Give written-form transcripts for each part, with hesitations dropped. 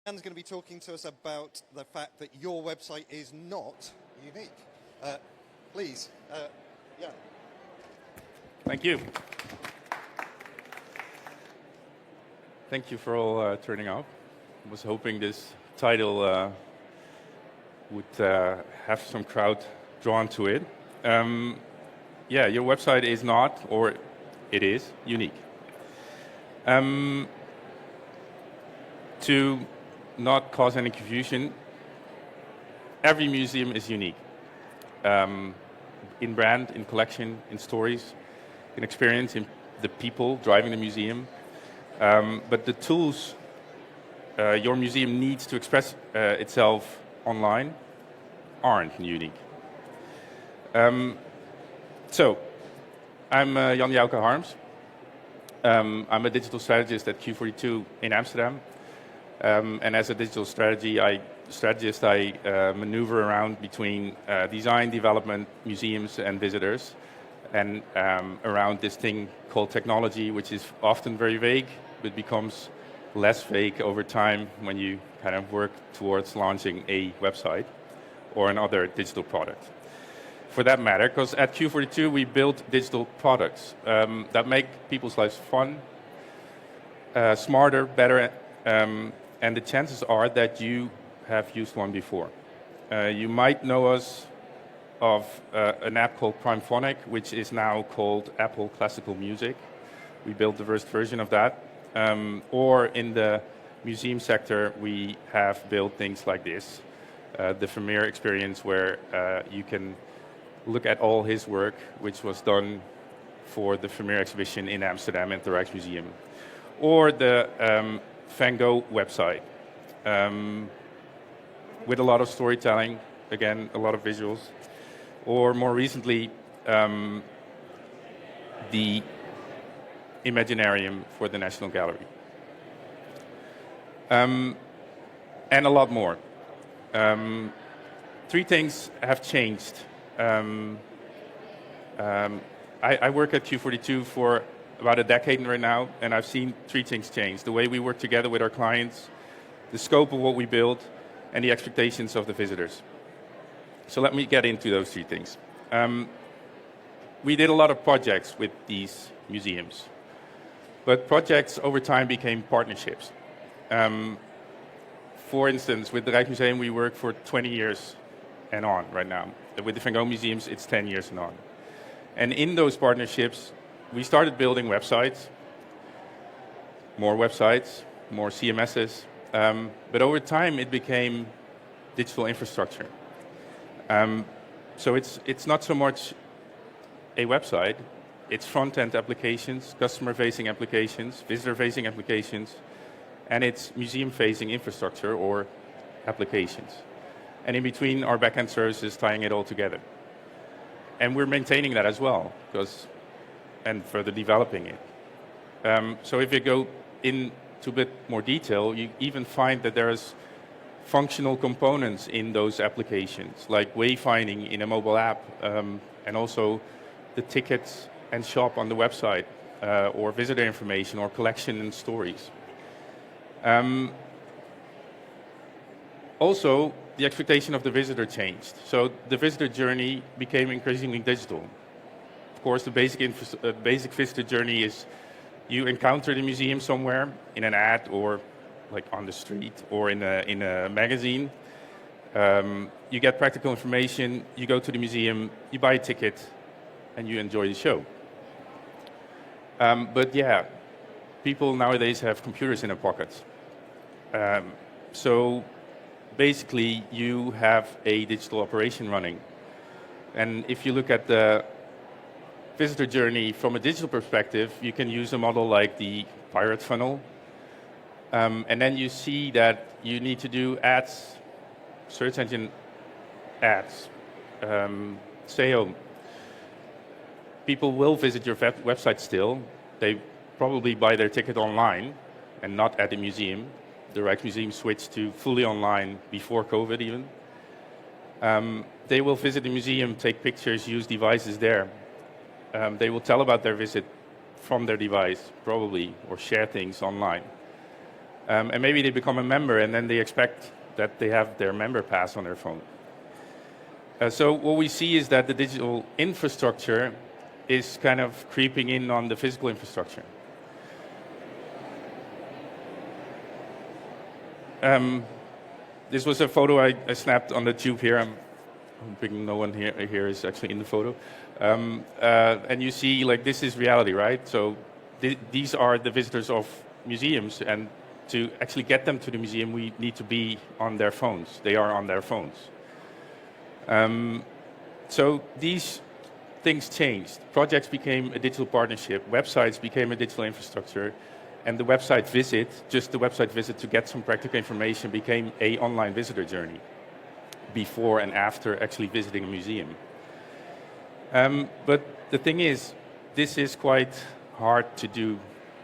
Dan's going to be talking to us about the fact that your website is not unique. Please, yeah. Thank you. Thank you for all turning up. I was hoping this title would have some crowd drawn to it. Yeah, your website is not, or it is, unique. To not cause any confusion, every museum is unique. In brand, in collection, in stories, in experience, in the people driving the museum. But the tools your museum needs to express itself online aren't unique. So, I'm Jan Jouke Harms. I'm a digital strategist at Q42 in Amsterdam. And as a digital strategist, I maneuver around between design, development, museums, and visitors, and around this thing called technology, which is often very vague, but becomes less vague over time when you kind of work towards launching a website or another digital product. For that matter, because at Q42 we build digital products that make people's lives fun, smarter, better, and the chances are that you have used one before. You might know us of an app called Primephonic, which is now called Apple Classical Music. We built the first version of that. Or in the museum sector, we have built things like this. The Vermeer experience, where you can look at all his work, which was done for the Vermeer exhibition in Amsterdam at the Rijksmuseum. Or the Van Gogh website, with a lot of storytelling, again, a lot of visuals. Or more recently, the Imaginarium for the National Gallery. And a lot more. Three things have changed. I work at Q42 for about a decade right now, and I've seen three things change. The way we work together with our clients, the scope of what we build, and the expectations of the visitors. So let me get into those three things. We did a lot of projects with these museums, but projects over time became partnerships. For instance, with the Rijksmuseum we work for 20 years and on right now. With the Van Gogh museums it's 10 years and on. And in those partnerships we started building websites, more CMSs, but over time it became digital infrastructure. So it's not so much a website, it's front-end applications, customer-facing applications, visitor-facing applications, and it's museum-facing infrastructure or applications. And in between our back-end services tying it all together. And we're maintaining that as well, and further developing it. So if you go into a bit more detail, you even find that there's functional components in those applications, like wayfinding in a mobile app, and also the tickets and shop on the website, or visitor information, or collection and stories. Also, the expectation of the visitor changed. So the visitor journey became increasingly digital. Of course, the basic visitor journey is you encounter the museum somewhere in an ad or like on the street or in a magazine. You get practical information, you go to the museum, you buy a ticket, and you enjoy the show. But yeah, people nowadays have computers in their pockets. So basically you have a digital operation running. And if you look at the visitor journey from a digital perspective, you can use a model like the pirate funnel. And then you see that you need to do ads, search engine ads, SEO. People will visit your website still. They probably buy their ticket online and not at the museum. The Rijksmuseum switched to fully online before COVID even. They will visit the museum, take pictures, use devices there. They will tell about their visit from their device, probably, or share things online. And maybe they become a member and then they expect that they have their member pass on their phone. So what we see is that the digital infrastructure is kind of creeping in on the physical infrastructure. This was a photo I snapped on the tube here. I'm hoping no one here is actually in the photo. And you see, like, this is reality, right? So these are the visitors of museums, and to actually get them to the museum, we need to be on their phones. They are on their phones. So these things changed. Projects became a digital partnership. Websites became a digital infrastructure. And the website visit, just the website visit to get some practical information, became an online visitor journey before and after actually visiting a museum. But the thing is, this is quite hard to do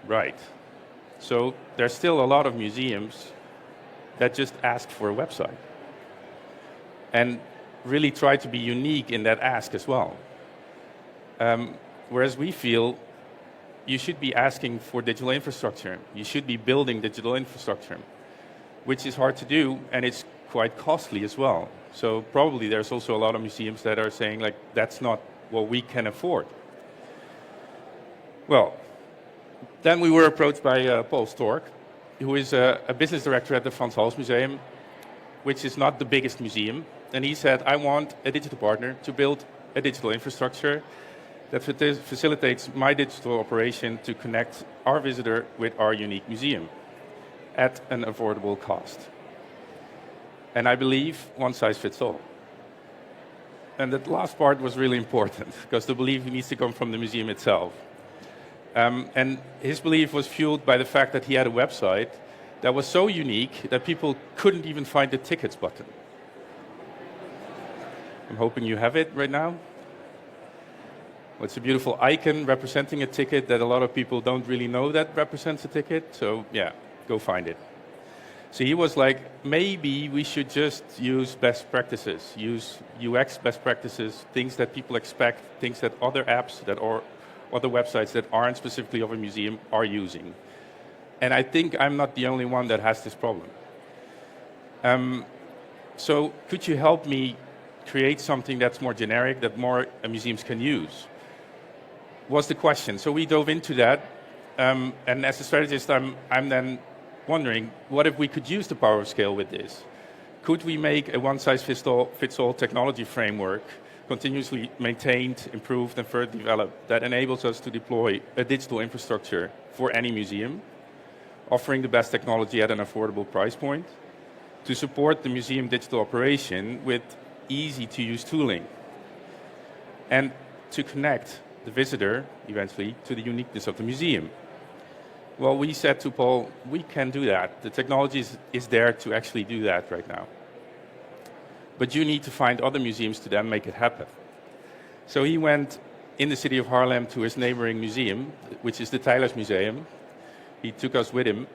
right. So there's still a lot of museums that just ask for a website and really try to be unique in that ask as well. Whereas we feel you should be asking for digital infrastructure. You should be building digital infrastructure, which is hard to do, and it's quite costly as well. So probably there's also a lot of museums that are saying, like, that's not what we can afford. Well, then we were approached by Paul Stork, who is a business director at the Frans Hals Museum, which is not the biggest museum. And he said, I want a digital partner to build a digital infrastructure that facilitates my digital operation to connect our visitor with our unique museum at an affordable cost. And I believe one size fits all. And that last part was really important, because the belief needs to come from the museum itself. And his belief was fueled by the fact that he had a website that was so unique that people couldn't even find the tickets button. I'm hoping you have it right now. Well, it's a beautiful icon representing a ticket that a lot of people don't really know that represents a ticket. So yeah, go find it. So he was like, maybe we should just use best practices, use UX best practices, things that people expect, things that other apps that are other websites that aren't specifically of a museum are using. And I think I'm not the only one that has this problem. So could you help me create something that's more generic, that more museums can use? Was the question. So we dove into that. And as a strategist, I'm then wondering, what if we could use the power of scale with this? Could we make a one-size-fits-all technology framework, continuously maintained, improved, and further developed, that enables us to deploy a digital infrastructure for any museum, offering the best technology at an affordable price point, to support the museum digital operation with easy-to-use tooling, and to connect the visitor, eventually, to the uniqueness of the museum? Well, we said to Paul, we can do that. The technology is there to actually do that right now. But you need to find other museums to then make it happen. So he went in the city of Haarlem to his neighboring museum, which is the Teylers Museum. He took us with him.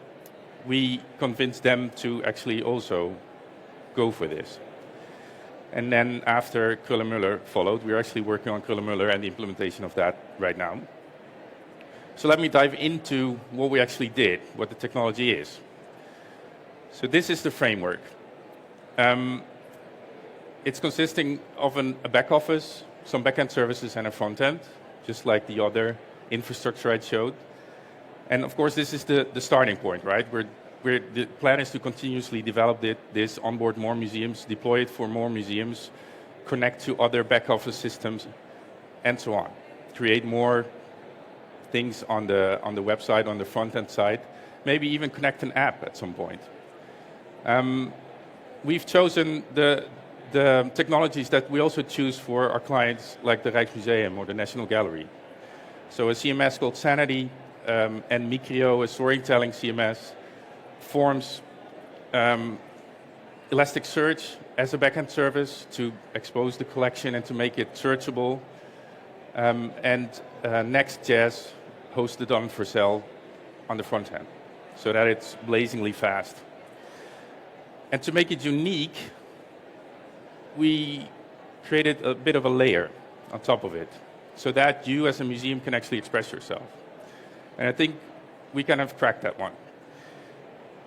We convinced them to actually also go for this. And then after Kröller-Müller followed, we're actually working on Kröller-Müller and the implementation of that right now. So let me dive into what we actually did, what the technology is. So this is the framework. It's consisting of a back office, some back-end services, and a front end, just like the other infrastructure I showed. And of course, this is the starting point, right? The plan is to continuously develop this, onboard more museums, deploy it for more museums, connect to other back office systems, and so on. Create more things on the website, on the front end side, maybe even connect an app at some point. We've chosen the technologies that we also choose for our clients, like the Rijksmuseum or the National Gallery. So a CMS called Sanity, and Micrio, a storytelling CMS, Forms, Elasticsearch as a backend service to expose the collection and to make it searchable, and Next.js hosted on Vercel on the front end, so that it's blazingly fast. And to make it unique, we created a bit of a layer on top of it, so that you as a museum can actually express yourself. And I think we kind of cracked that one.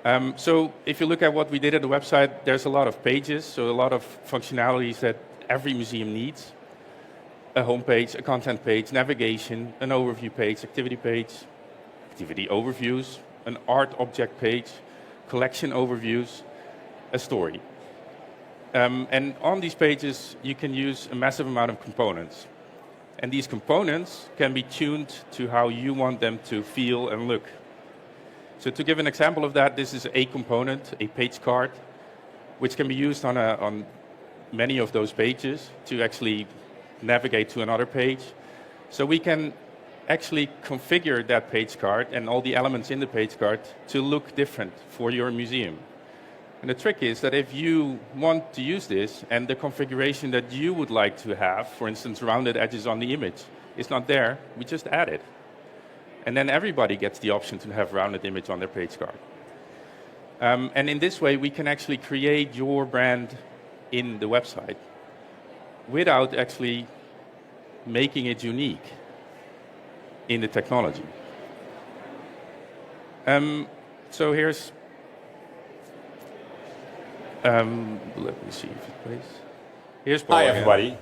So if you look at what we did at the website, there's a lot of pages, so a lot of functionalities that every museum needs. A homepage, a content page, navigation, an overview page, activity overviews, an art object page, collection overviews, a story. And on these pages, you can use a massive amount of components. And these components can be tuned to how you want them to feel and look. So to give an example of that, this is a component, a page card, which can be used on many of those pages to actually navigate to another page. So we can actually configure that page card and all the elements in the page card to look different for your museum. And the trick is that if you want to use this and the configuration that you would like to have, for instance, rounded edges on the image, is not there, we just add it. And then everybody gets the option to have rounded image on their page card. And in this way, we can actually create your brand in the website without actually making it unique in the technology. So here's, let me see if it plays. Here's Paul. Hi everybody,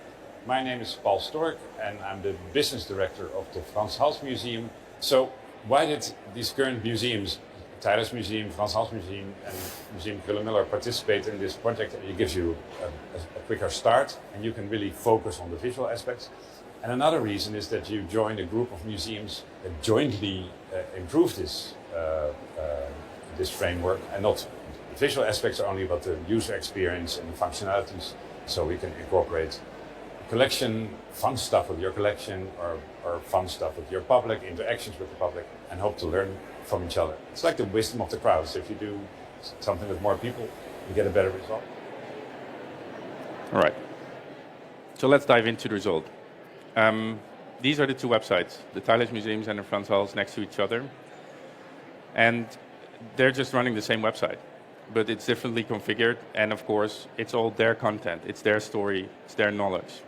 my name is Paul Stork and I'm the business director of the Frans Hals Museum. So why did these current museums, Tijdens Museum, Frans Hals Museum and Museum Kröller-Müller participate in this project? It gives you a quicker start and you can really focus on the visual aspects. And another reason is that you join a group of museums that jointly improve this framework, and not the visual aspects are only about the user experience and the functionalities. So we can incorporate collection, fun stuff with your collection, or fun stuff with your public, interactions with the public, and hope to learn from each other. It's like the wisdom of the crowd. So if you do something with more people, you get a better result. All right. So let's dive into the result. These are the two websites, the Tijdens Museums and the Frans Hals, next to each other. And they're just running the same website, but it's differently configured. And of course, it's all their content. It's their story. It's their knowledge.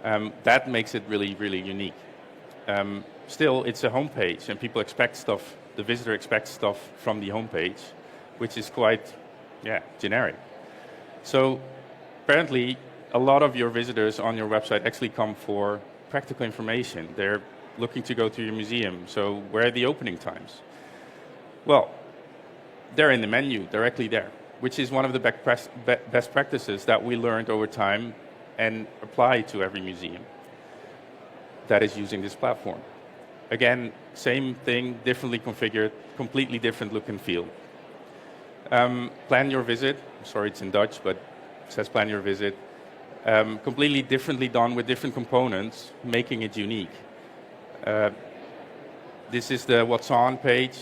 That makes it really, really unique. Still, it's a homepage, and people expect stuff. The visitor expects stuff from the homepage, which is quite, generic. So apparently, a lot of your visitors on your website actually come for practical information. They're looking to go to your museum. So where are the opening times? Well, they're in the menu, directly there, which is one of the best practices that we learned over time and apply to every museum that is using this platform. Again, same thing, differently configured, completely different look and feel. Plan your visit. Sorry, it's in Dutch, but it says plan your visit. Completely differently done with different components, making it unique. This is the what's on page.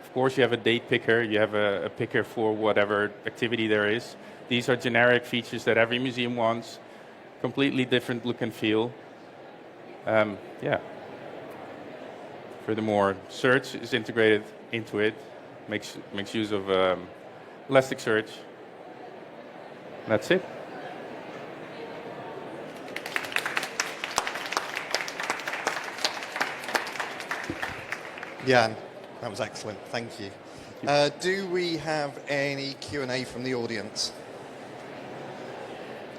Of course, you have a date picker. You have a picker for whatever activity there is. These are generic features that every museum wants. Completely different look and feel. Furthermore, search is integrated into it. Makes use of Elasticsearch. That's it. Jan, that was excellent. Thank you. Do we have any Q&A from the audience?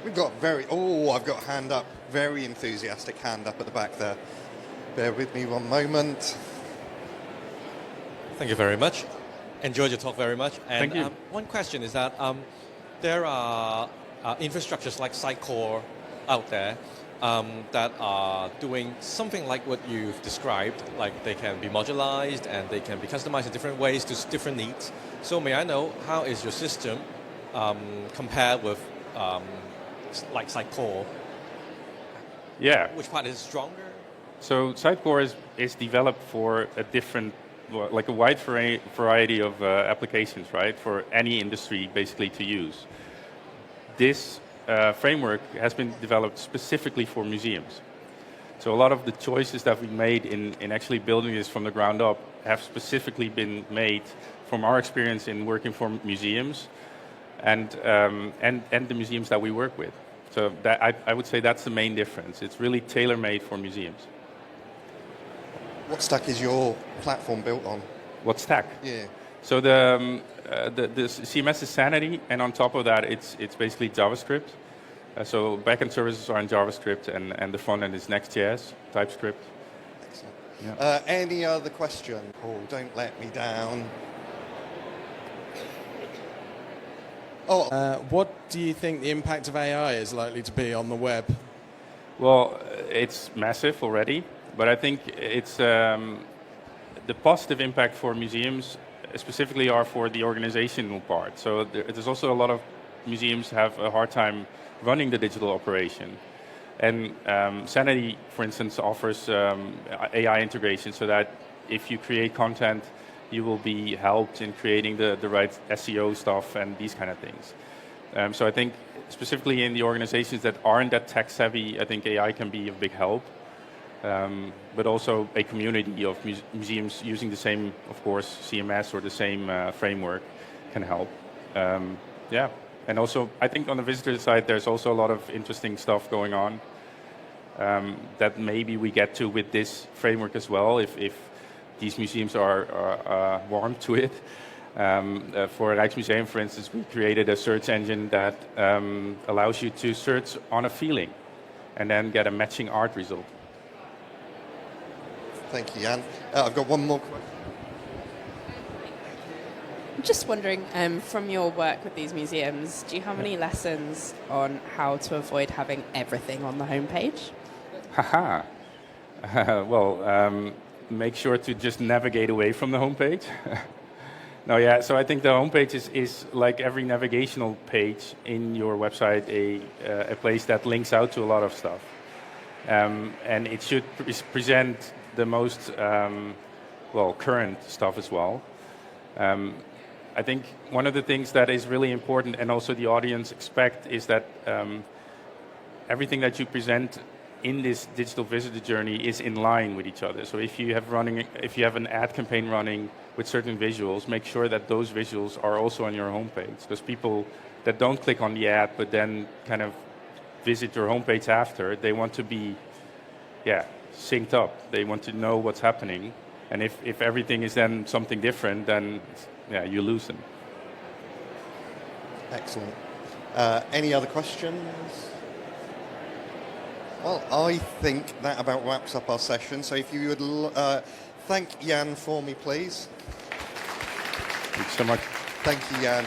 We've got I've got a hand up, very enthusiastic hand up at the back there. Bear with me one moment. Thank you very much. Enjoyed your talk very much. And Thank you. One question is that there are infrastructures like Sitecore out there that are doing something like what you've described, like they can be modularized and they can be customized in different ways to different needs. So may I know, how is your system compared with like Sitecore? Yeah. Which part is stronger? So Sitecore is developed for a different, like a wide variety of applications, right? For any industry basically to use. This framework has been developed specifically for museums. So a lot of the choices that we made in actually building this from the ground up have specifically been made from our experience in working for museums and the museums that we work with. So that, I would say that's the main difference. It's really tailor-made for museums. What stack is your platform built on? What stack? Yeah. So the CMS is Sanity, and on top of that, it's basically JavaScript. So backend services are in JavaScript, and the front end is Next.js, TypeScript. Excellent. Yeah. Any other question? Oh, don't let me down. Oh, What do you think the impact of AI is likely to be on the web? Well, it's massive already, but I think it's the positive impact for museums specifically are for the organizational part. So there's also a lot of museums have a hard time running the digital operation. And Sanity, for instance, offers AI integration so that if you create content, you will be helped in creating the right SEO stuff and these kind of things. So I think specifically in the organizations that aren't that tech savvy, I think AI can be a big help. But also a community of museums using the same, of course, CMS or the same framework can help. Yeah, and also I think on the visitor side, there's also a lot of interesting stuff going on that maybe we get to with this framework as well, if these museums are warm to it. For Rijksmuseum, for instance, we created a search engine that allows you to search on a feeling and then get a matching art result. thank you, Jan. I've got one more question. I'm just wondering, from your work with these museums, do you have any lessons on how to avoid having everything on the homepage? Haha. Well, make sure to just navigate away from the homepage. No, yeah. So I think the homepage is like every navigational page in your website, a place that links out to a lot of stuff, and it should present the most current stuff as well. I think one of the things that is really important, and also the audience expect, is that everything that you present in this digital visitor journey is in line with each other. So if you have an ad campaign running with certain visuals, make sure that those visuals are also on your homepage. Because people that don't click on the ad but then kind of visit your homepage after, they want to be, synced up. They want to know what's happening. And if everything is then something different, then you lose them. Excellent. Any other questions? Well, I think that about wraps up our session. So if you would thank Jan for me, please. Thanks so much. Thank you, Jan.